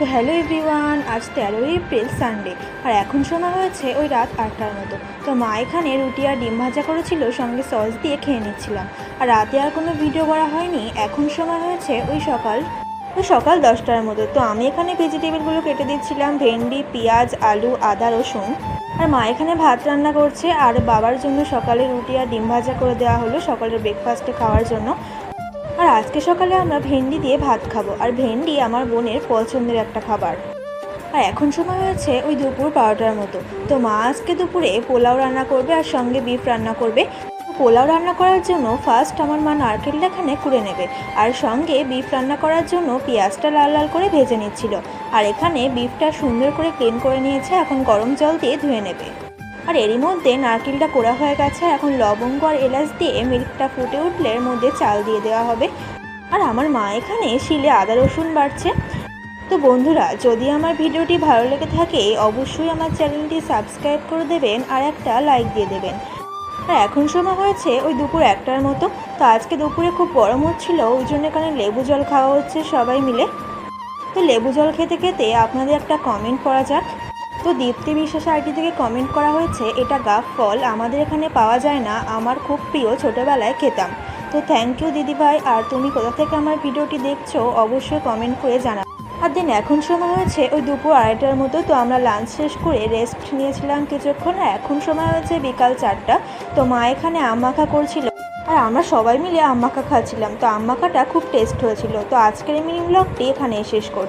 তো hello everyone, আজ 13 April Sunday. আর এখন সময় হয়েছে ওই রাত 8টার মতো। তো মা এখানে রুটি আর ডিম ভাজা করেছিল, সঙ্গে সস দিয়ে খেয়ে নিচ্ছিলাম। আর রাতে আর কোনো ভিডিও করা হয়নি। এখন সময় হয়েছে ওই সকাল 10টার মতো। তো আমি এখানে ভেজিটেবলগুলো কেটে দিচ্ছিলাম, ভেন্ডি, পেঁয়াজ, আলু, আদা, রসুন। আর মা এখানে ভাত রান্না করছে, আর বাবার জন্য সকালে রুটি আর ডিম ভাজা করে দেওয়া হলো সকালের ব্রেকফাস্টে খাওয়ার জন্য। আর আজকে সকালে আমরা ভেন্ডি দিয়ে ভাত খাবো। আর ভেন্ডি আমার বোনের পছন্দের একটা খাবার। আর এখন সময় হয়েছে ওই দুপুর 12টার মতো। তো মা আজকে দুপুরে পোলাও রান্না করবে আর সঙ্গে বিফ রান্না করবে। পোলাও রান্না করার জন্য ফার্স্ট আমার মা নারকেলটা এখানে কুড়ে নেবে, আর সঙ্গে বিফ রান্না করার জন্য পেঁয়াজটা লাল লাল করে ভেজে নিচ্ছিল। আর এখানে বিফটা সুন্দর করে ক্লিন করে নিয়েছে, এখন গরম জল দিয়ে ধুয়ে নেবে। আর এরই মধ্যে নারকেলটা কোড়া হয়ে গেছে। এখন লবঙ্গ আর এলাচ দিয়ে মিল্কটা ফুটে উঠলে এর মধ্যে চাল দিয়ে দেওয়া হবে। আর আমার মা এখানে শিলে আদা রসুন বাটছে। তো বন্ধুরা, যদি আমার ভিডিওটি ভালো লেগে থাকে অবশ্যই আমার চ্যানেলটি সাবস্ক্রাইব করে দেবেন আর একটা লাইক দিয়ে দেবেন। আর এখন সময় হয়েছে ওই দুপুর 1টার মতো। তো আজকে দুপুরে খুব গরম হচ্ছিল, ওই জন্য এখানে লেবু জল খাওয়া হচ্ছে সবাই মিলে। তো লেবু জল খেতে খেতে আপনাদের একটা কমেন্ট করা যাক। তো দীপ্তি বিশ্বাস আইডি থেকে কমেন্ট করা হয়েছে, এটা গাব ফল, আমাদের এখানে পাওয়া যায় না, আমার খুব প্রিয়, ছোটোবেলায় খেতাম। তো থ্যাংক ইউ দিদিভাই। আর তুমি কোথা থেকে আমার ভিডিওটি দেখছো অবশ্যই কমেন্ট করে জানাও। আর দেন এখন সময় হয়েছে ওই দুপুর 2:30টার মতো। তো আমরা লাঞ্চ শেষ করে রেস্ট নিয়েছিলাম কিছুক্ষণ। আর এখন সময় হয়েছে বিকাল 4টা। তো মা এখানে আম মাখা করছিল, আর আমরা সবাই মিলে আম মাখা খাচ্ছিলাম। তো আম মাখাটা খুব টেস্ট হয়েছিল। তো আজকের এই মিনি ব্লগটি এখানে শেষ করছি।